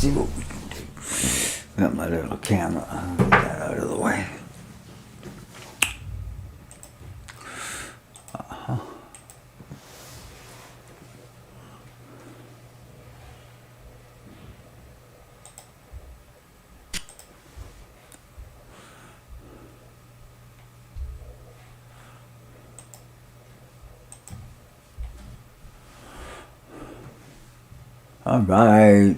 see what we can do. Got my little camera. I'll get that out of the way. All right.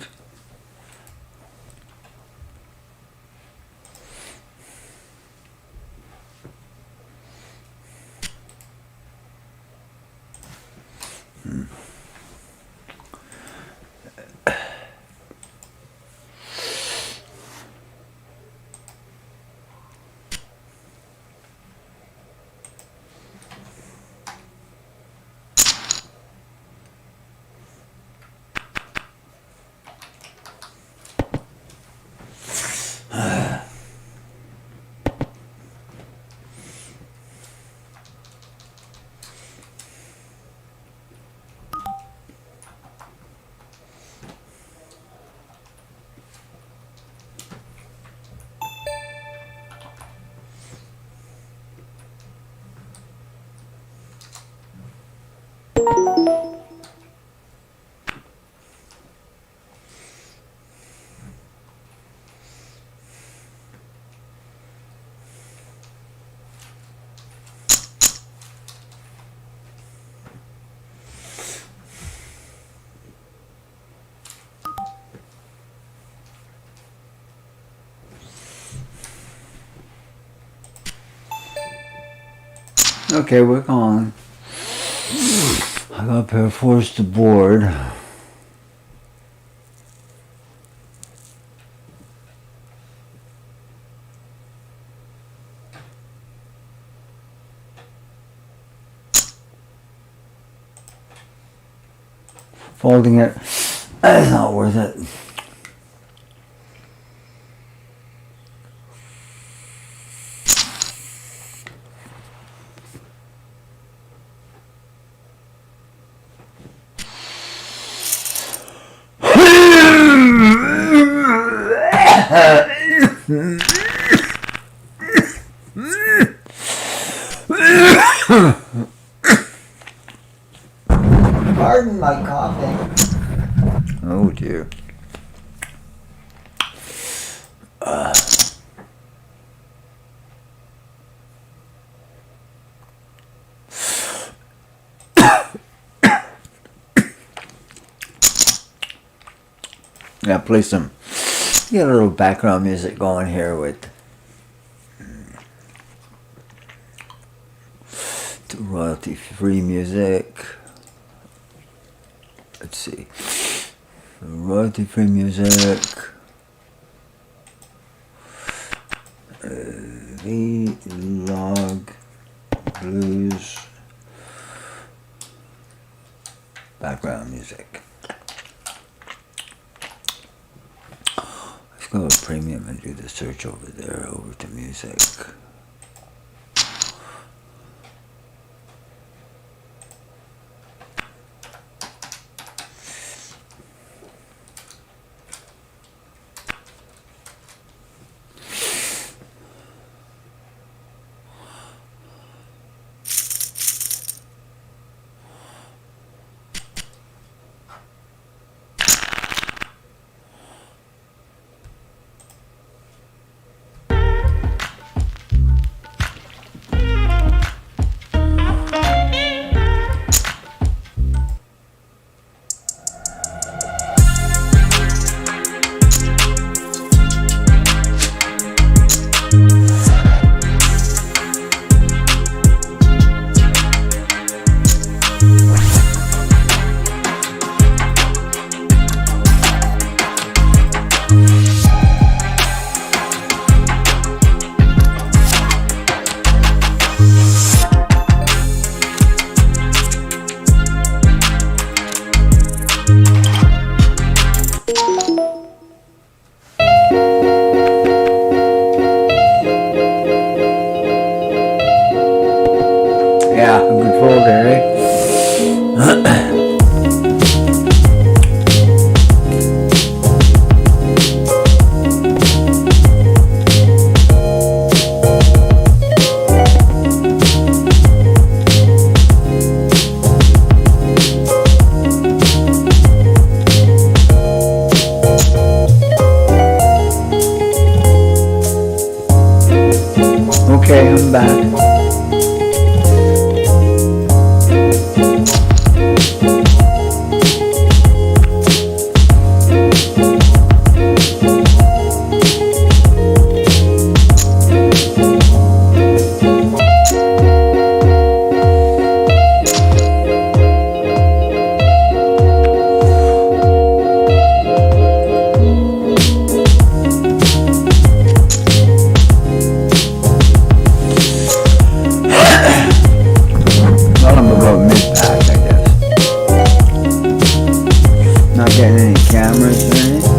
Okay, we're gone. I got to force the board. Folding it, it's not worth it. Pardon my coughing. Oh dear. Yeah, play some. Get a little background music going here with royalty-free music. Let's see. Royalty-free music. Vlog blues background music. Let's go to premium and do the search over there, over to music. Okay, I'm back. Well, I'm about mid-pack, I guess. Not getting any cameras or anything.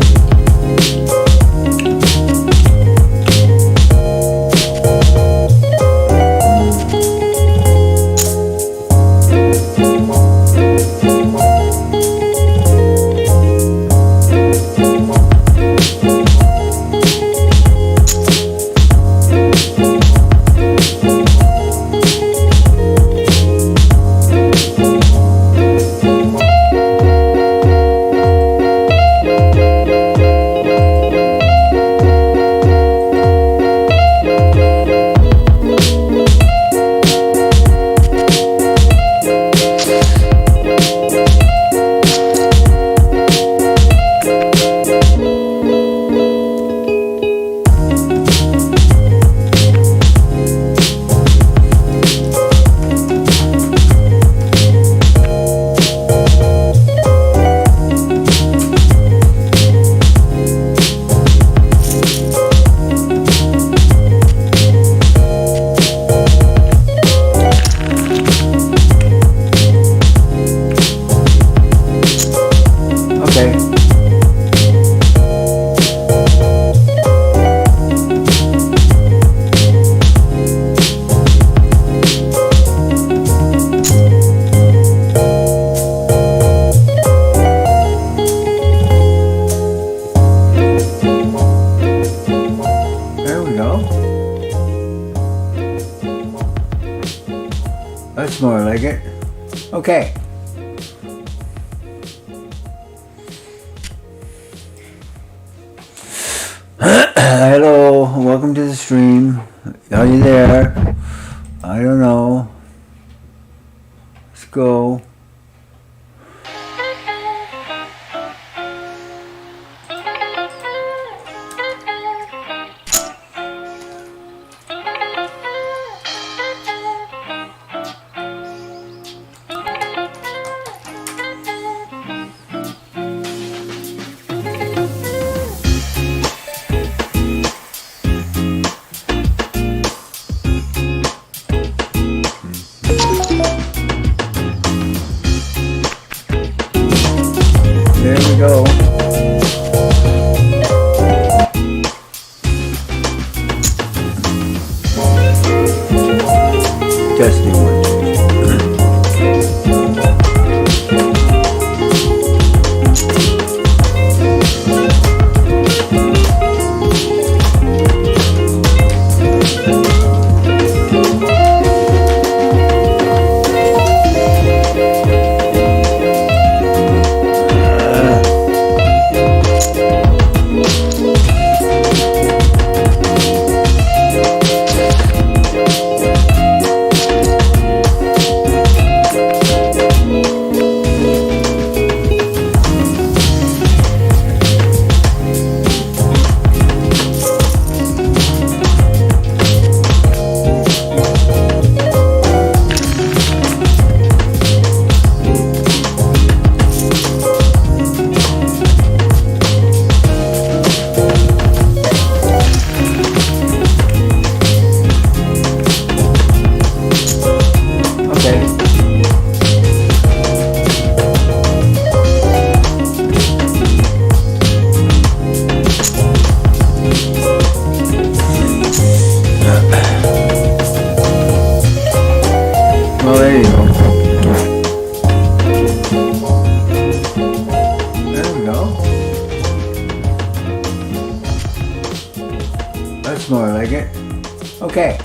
Okay. There we go. That's more like it. Okay. Hello, welcome to the stream. Are you there? I don't know. Let's go. There we go. Testing one. Well, there you go. There we go. That's more like it. Okay.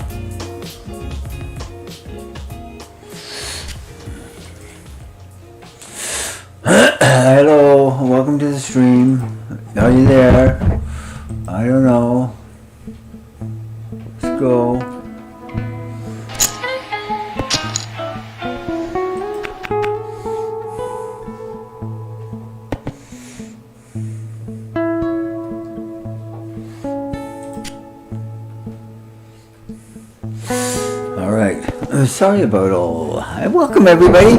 Hello, welcome to the stream. Are you there? I don't know. Let's go. Sorry about all. Welcome everybody.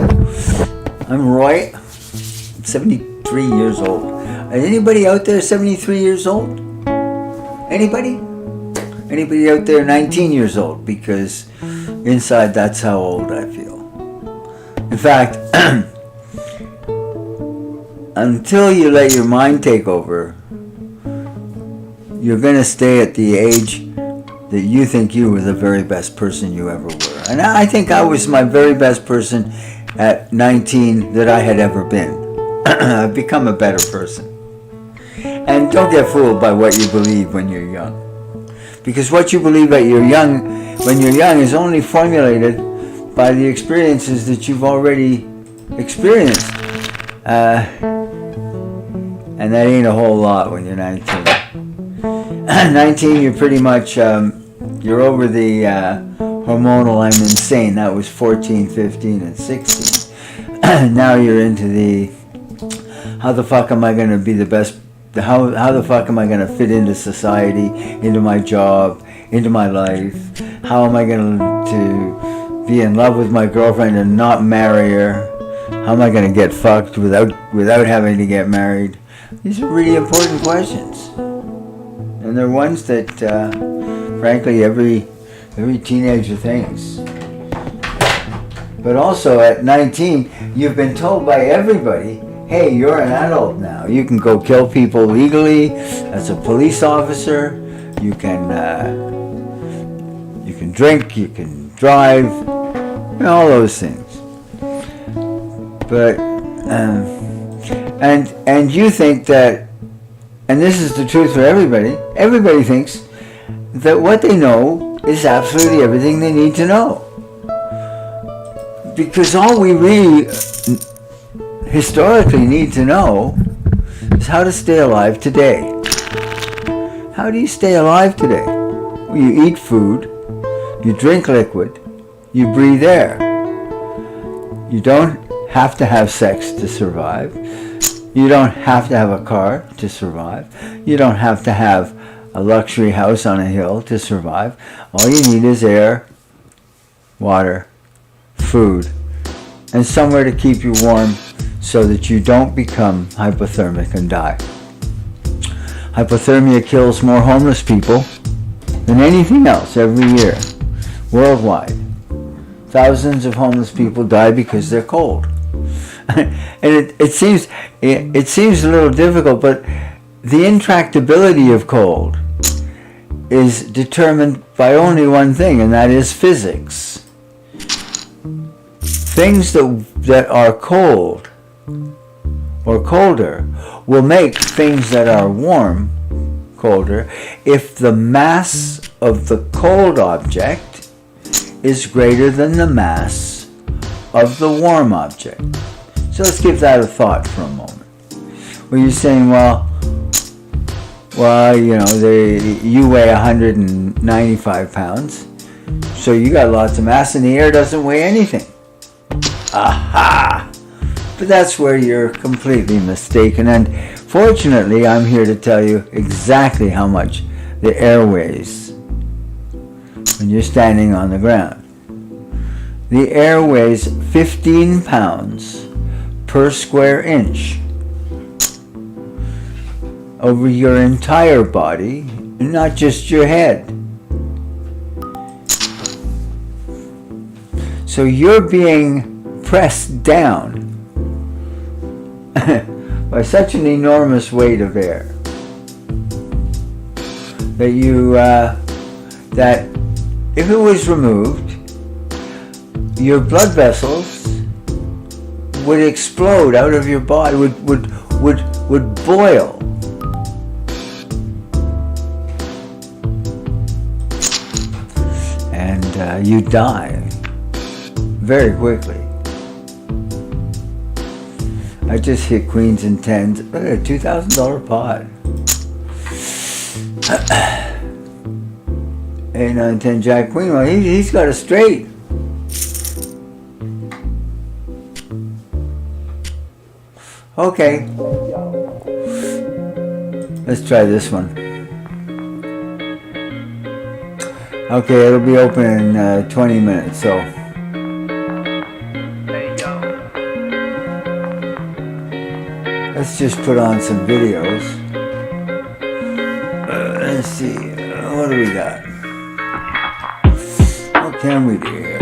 I'm Roy. I'm 73 years old. Is anybody out there 73 years old? Anybody? Anybody out there 19 years old? Because inside that's how old I feel. In fact, until you let your mind take over, you're going to stay at the age that you think you were the very best person you ever were. And I think I was my very best person at 19 that I had ever been. I've become a better person. And don't get fooled by what you believe when you're young. Because what you believe when you're young is only formulated by the experiences that you've already experienced. And that ain't a whole lot when you're 19. 19, you're pretty much, you're over the hormonal I'm insane. That was 14, 15, and 16. Now you're into the, how the fuck am I going to be the best, how the fuck am I going to fit into society, into my job, into my life? How am I going to be in love with my girlfriend and not marry her? How am I going to get fucked without having to get married? These are really important questions. And they're ones that, frankly, every teenager thinks. But also at 19, you've been told by everybody, hey, you're an adult now. You can go kill people legally as a police officer. You can drink, you can drive, and all those things. But, and you think that, and this is the truth for everybody thinks that what they know is absolutely everything they need to know. Because all we really historically need to know is how to stay alive today. How do you stay alive today? Well, you eat food, you drink liquid, you breathe air. You don't have to have sex to survive. You don't have to have a car to survive. You don't have to have a luxury house on a hill to survive. All you need is air, water, food, and somewhere to keep you warm so that you don't become hypothermic and die. Hypothermia kills more homeless people than anything else every year, worldwide. Thousands of homeless people die because they're cold. And it seems a little difficult, but the intractability of cold is determined by only one thing, and that is physics. Things that are cold or colder will make things that are warm colder if the mass of the cold object is greater than the mass of the warm object. So let's give that a thought for a moment. Well, you're saying, well, you know, you weigh 195 pounds, so you got lots of mass, and the air doesn't weigh anything. Aha! But that's where you're completely mistaken, and fortunately, I'm here to tell you exactly how much the air weighs when you're standing on the ground. The air weighs 15 pounds per square inch over your entire body, not just your head. So you're being pressed down by such an enormous weight of air that if it was removed, your blood vessels would explode out of your body, would boil. And you die very quickly. I just hit queens and tens. Look at a $2,000 pot. 8, 9, 10 jack queen. Well, he's got a straight. Okay. Let's try this one. Okay, it'll be open in 20 minutes, so let's just put on some videos. Let's see, what do we got? What can we do here?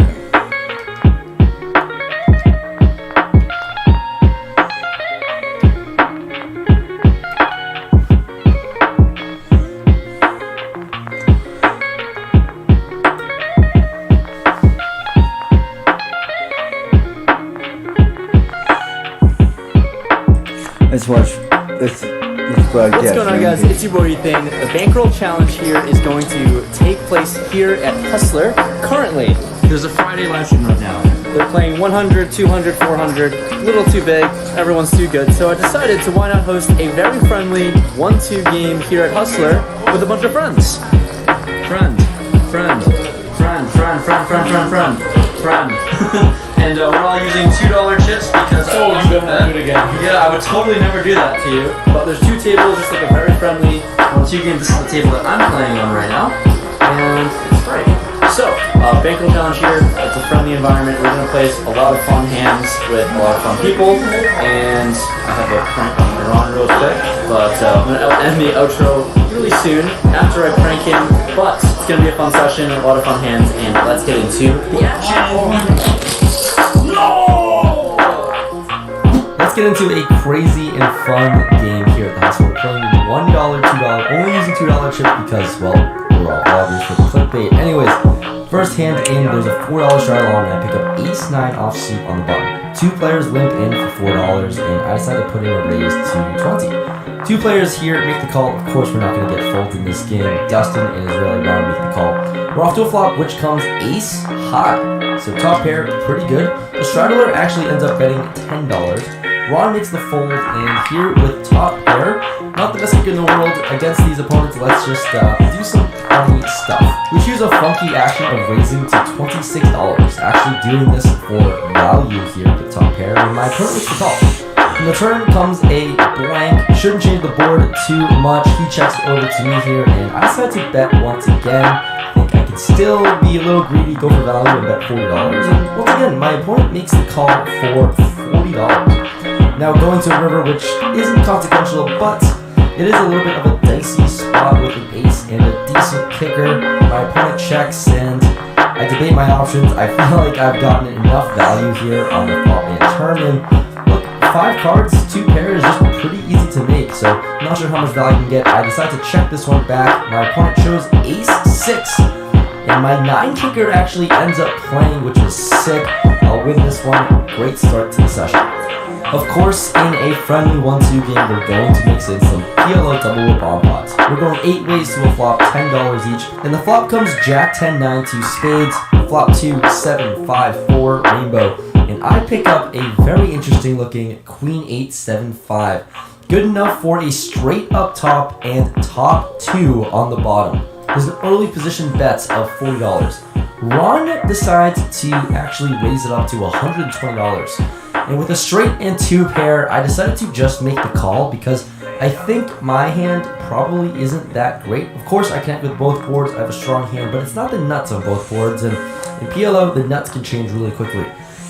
Let's watch. Let's broadcast. What's going on, guys? It's your boy Ethan. The bankroll challenge here is going to take place here at Hustler. Currently, there's a Friday live stream right now. They're playing 100, 200, 400. A little too big. Everyone's too good. So I decided to why not host a very friendly 1-2 game here at Hustler with a bunch of friends. Friend. And we're all using $2 chips because You don't want to do it again. yeah, I would totally never do that to you. But there's 2 tables, just like a very friendly 1-2 game. This is the table that I'm playing on right now, and it's great. So, bankroll challenge here. It's a friendly environment. We're gonna place a lot of fun hands with a lot of fun people, and I have a prank on real quick. But I'm gonna end the outro really soon after I prank him. But it's gonna be a fun session, a lot of fun hands, and let's get into the action. Let's get into a crazy and fun game here at the house. We're playing $1, $2, only using $2 chips because, well, we're all vloggers for clickbait. Anyways, first hand in, there's a $4 straddle on, and I pick up ace-9 offsuit on the button. 2 players limp in for $4, and I decide to put in a raise to 20. 2 players here make the call. Of course, we're not going to get folded in this game. Dustin and Israeli Ron make the call. We're off to a flop, which comes ace-high. So top pair, pretty good. The straddler actually ends up betting $10. Ron makes the fold, and here with top pair, not the best pick in the world against these opponents. Let's just do some funny stuff. We choose a funky action of raising to $26. Actually doing this for value here with top pair, and my opponent makes the call. In the turn comes a blank. Shouldn't change the board too much. He checks it over to me here, and I decide to bet once again. I think I can still be a little greedy, go for value, and bet $40. And once again, my opponent makes the call for $40. Now going to a river, which isn't consequential, but it is a little bit of a dicey spot with an ace and a decent kicker. My opponent checks, and I debate my options. I feel like I've gotten enough value here on the flop and turn. And look, 5 cards, 2 pairs is just pretty easy to make, so I'm not sure how much value I can get. I decide to check this one back. My opponent chose ace-6, and my 9 kicker actually ends up playing, which is sick. I'll win this one. Great start to the session. Of course, in a friendly 1-2 game, we're going to mix in some PLO double with bomb pots. We're going 8 ways to a flop, $10 each. And the flop comes Jack 10-9 to spades, flop 2, 7, 5, 4, rainbow. And I pick up a very interesting looking Queen 8, 7, 5. Good enough for a straight up top and top 2 on the bottom. There's an early position bet of $40. Ron decides to actually raise it up to $120. And with a straight and 2 pair, I decided to just make the call because I think my hand probably isn't that great. Of course, I connect with both boards. I have a strong hand, but it's not the nuts on both boards. And in PLO, the nuts can change really quickly.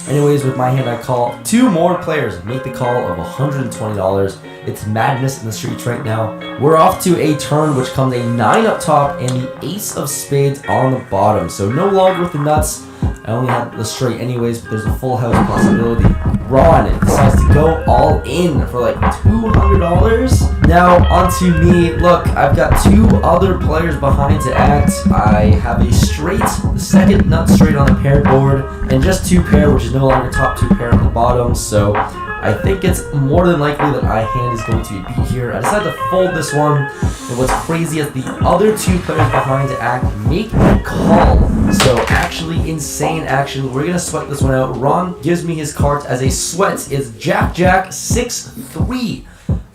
Anyways, with my hand, I call 2 more players, make the call of $120. It's madness in the streets right now. We're off to a turn, which comes a 9 up top and the ace of spades on the bottom. So no longer with the nuts. I only had the straight anyways, but there's a full house possibility. Ron decides to go all in for like $200. Now onto me. Look, I've got 2 other players behind to act. I have a straight, the second nut straight on the paired board, and just 2 pair, which is no longer top 2 pair on the bottom. So I think it's more than likely that my hand is going to be beat here. I decided to fold this one. And what's crazy is the other 2 players behind to act make the call. So actually insane action. We're gonna sweat this one out. Ron gives me his cards as a sweat. It's Jack Jack 6-3.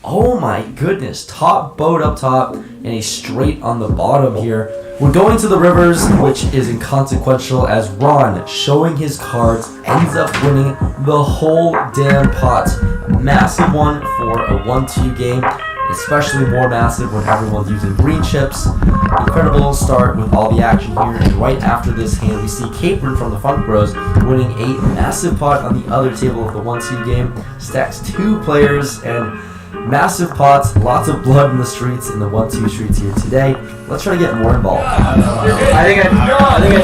Oh my goodness. Top boat up top and a straight on the bottom here. We're going to the rivers, which is inconsequential as Ron, showing his cards, ends up winning the whole damn pot. Massive one for a 1-2 game, especially more massive when everyone's using green chips. Incredible start with all the action here, and right after this hand, we see Capron from the Funk Bros winning a massive pot on the other table of the 1-2 game. Stacks 2 players, and Massive pots, lots of blood in the streets, in the 1-2 streets here today. Let's try to get more involved. I think I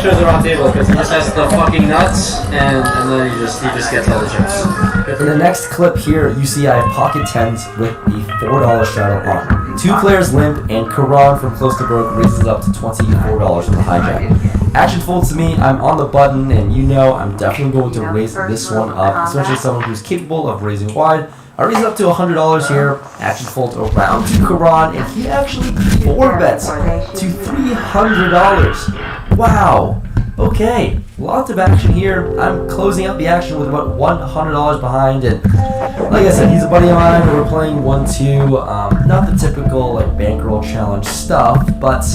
chose the wrong table because he just has the fucking nuts and then he just gets all the chips. In the next clip here, you see I have pocket tens with the $4 straddle on. 2 players limp, and Karan from close to broke raises up to $24 on the hijack. Action folds to me, I'm on the button, and you know I'm definitely going to raise this one up, especially someone who's capable of raising wide. I raise it up to $100 here. Action folds around to Karan, and he actually 4-bets to $300. Wow. Okay, lots of action here. I'm closing out the action with about $100 behind, and like I said, he's a buddy of mine. We're playing 1-2. Not the typical like bankroll challenge stuff, but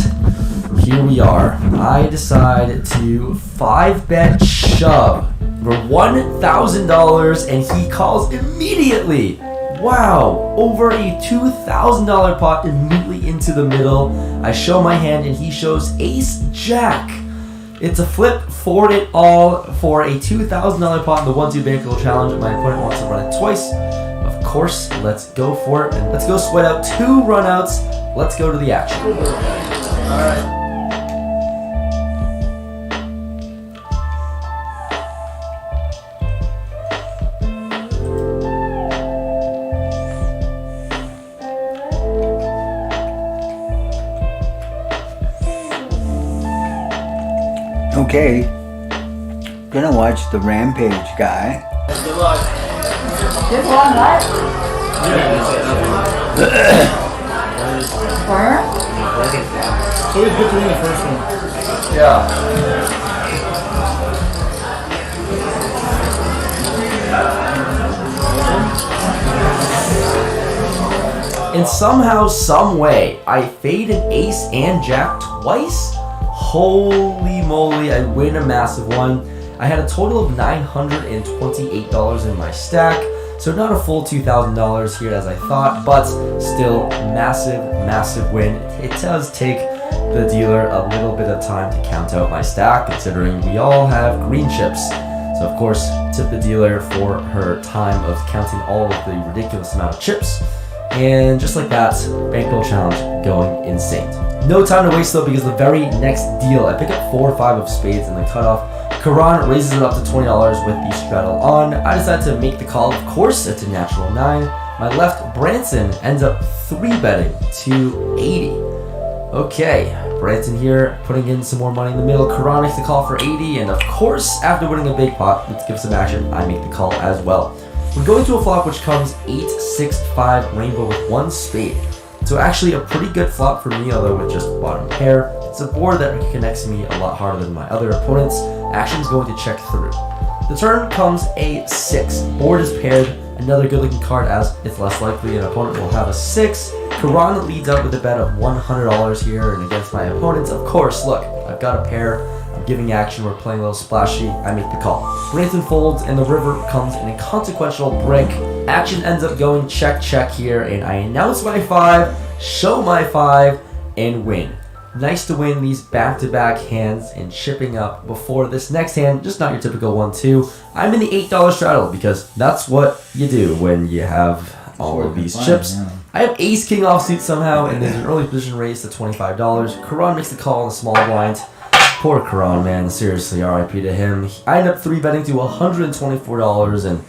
here we are. I decide to 5-bet shove for $1,000, and he calls immediately. Wow, over a $2,000 pot immediately into the middle. I show my hand, and he shows Ace Jack. It's a flip, forward it all for a $2,000 pot in the 1-2 bankroll challenge. My opponent wants to run it twice. Of course, let's go for it, and let's go sweat out 2 runouts. Let's go to the action. All right. Okay, gonna watch the Rampage guy. Good luck. This one, what? Where? It's always good to win the first one. Yeah. And somehow, some way, I fade an ace and jack twice? Holy moly, I win a massive one. I had a total of $928 in my stack, so not a full $2,000 here as I thought, but still massive win. It does take the dealer a little bit of time to count out my stack, considering we all have green chips. So of course, tip the dealer for her time of counting all of the ridiculous amount of chips. And just like that, bankroll challenge going insane. No time to waste though, because the very next deal, I pick up 4 or 5 of spades in the cutoff. Karan raises it up to $20 with the straddle on. I decide to make the call, of course, it's a natural 9. My left, Branson, ends up 3-betting to 80. Okay, Branson here putting in some more money in the middle. Karan makes the call for 80, and of course, after winning a big pot, let's give some action, I make the call as well. We're going to a flop which comes 8-6-5 rainbow with 1 spade. So actually a pretty good flop for me, although with just bottom pair. It's a board that connects me a lot harder than my other opponents. Action's going to check through. The turn comes a 6. Board is paired. Another good looking card, as it's less likely an opponent will have a 6. Karan leads out with a bet of $100 here, and against my opponents, of course, look, I've got a pair. I'm giving action, we're playing a little splashy, I make the call. Branson folds, and the river comes in a consequential break. Action ends up going check here, and I announce my 5, show my 5, and win. Nice to win these back-to-back hands and chipping up before this next hand, just not your typical 1-2. I'm in the $8 straddle, because that's what you do when you have all of these chips. Yeah. I have ace king offsuit somehow, and there's an early position raise to $25. Karan makes the call on the small blind. Poor Karan, man, seriously, RIP to him. I end up 3-betting to $124, and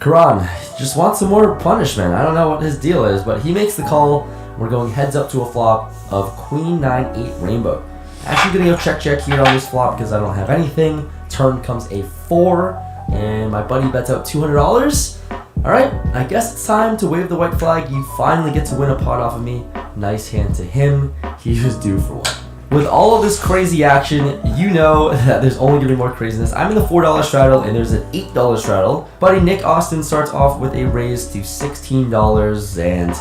Karan just wants some more punishment. I don't know what his deal is, but he makes the call. We're going heads up to a flop of Queen 9-8 rainbow. Actually gonna go check here on this flop because I don't have anything. Turn comes a 4, and my buddy bets out $200. Alright, I guess it's time to wave the white flag. You finally get to win a pot off of me. Nice hand to him. He was due for one. With all of this crazy action, you know that there's only gonna be more craziness. I'm in the $4 straddle, and there's an $8 straddle. Buddy Nick Austin starts off with a raise to $16, and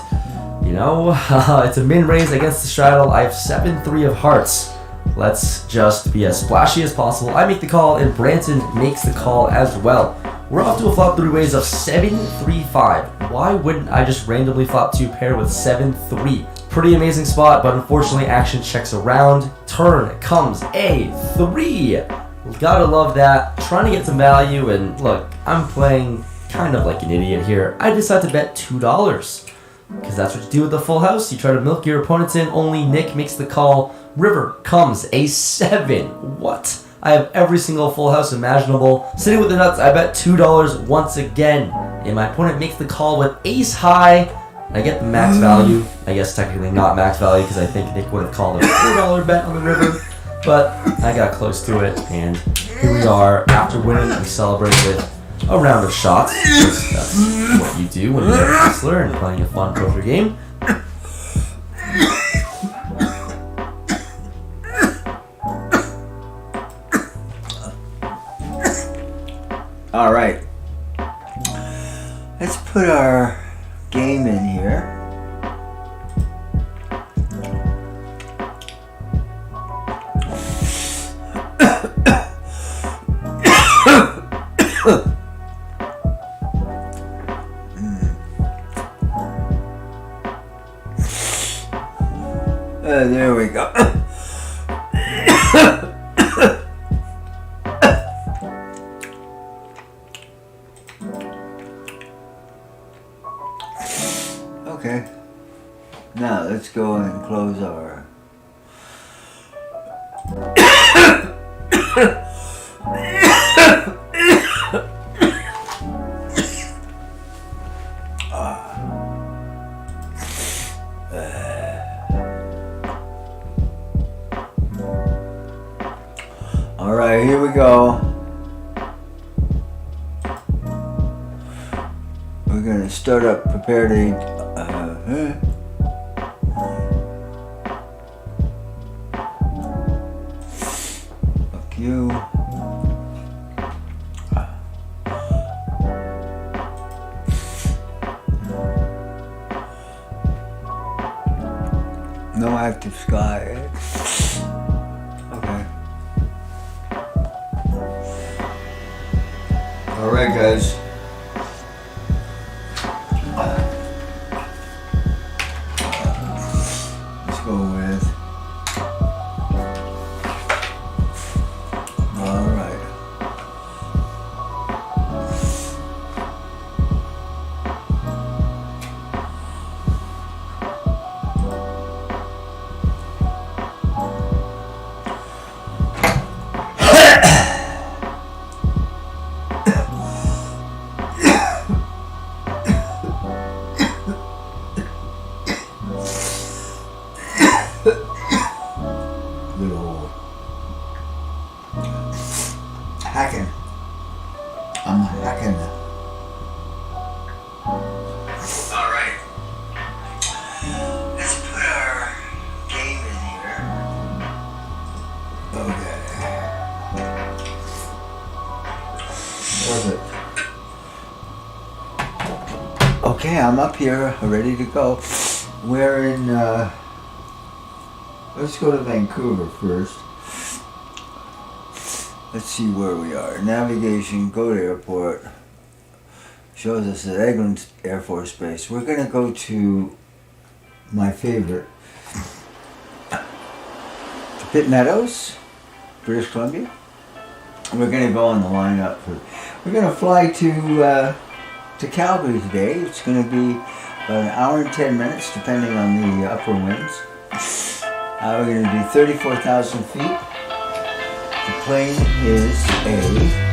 you know, it's a min raise against the straddle. I have 7-3 of hearts. Let's just be as splashy as possible. I make the call, and Branson makes the call as well. We're off to a flop 3 ways of 7-3-5. Why wouldn't I just randomly flop 2 pair with 7-3? Pretty amazing spot, but unfortunately action checks around. Turn comes a 3. Gotta love that. Trying to get some value, and look, I'm playing kind of like an idiot here. I decide to bet $2. because that's what you do with the full house. You try to milk your opponents in. Only Nick makes the call. River comes a 7. What? I have every single full house imaginable. Sitting with the nuts, I bet $2 once again. And my opponent makes the call with ace high. I get the max value. I guess technically not max value because I think Nick would have called a $4 bet on the river. But I got close to it. And here we are. After winning, we celebrate with a round of shots. That's what you do when you're a wrestler and playing a fun poker game. All right. Let's put our game in here. There we go. Okay. Now let's go and close our all right, here we go. We're gonna start up, prepare to fuck you. No active sky. Okay. All right, guys. Let's go with. All right. Good old hacking. I'm hacking. All right. Let's put our game in here. Okay. Perfect. Okay, I'm up here, ready to go. We're in. Let's go to Vancouver first. Let's see where we are. Navigation, go to airport. Shows us at Eglin Air Force Base. We're gonna go to my favorite, to Pitt Meadows, British Columbia. We're gonna go on the lineup we're gonna fly to Calgary today. It's gonna be about an hour and 10 minutes, depending on the upper winds. We're going to do 34,000 feet. The plane is a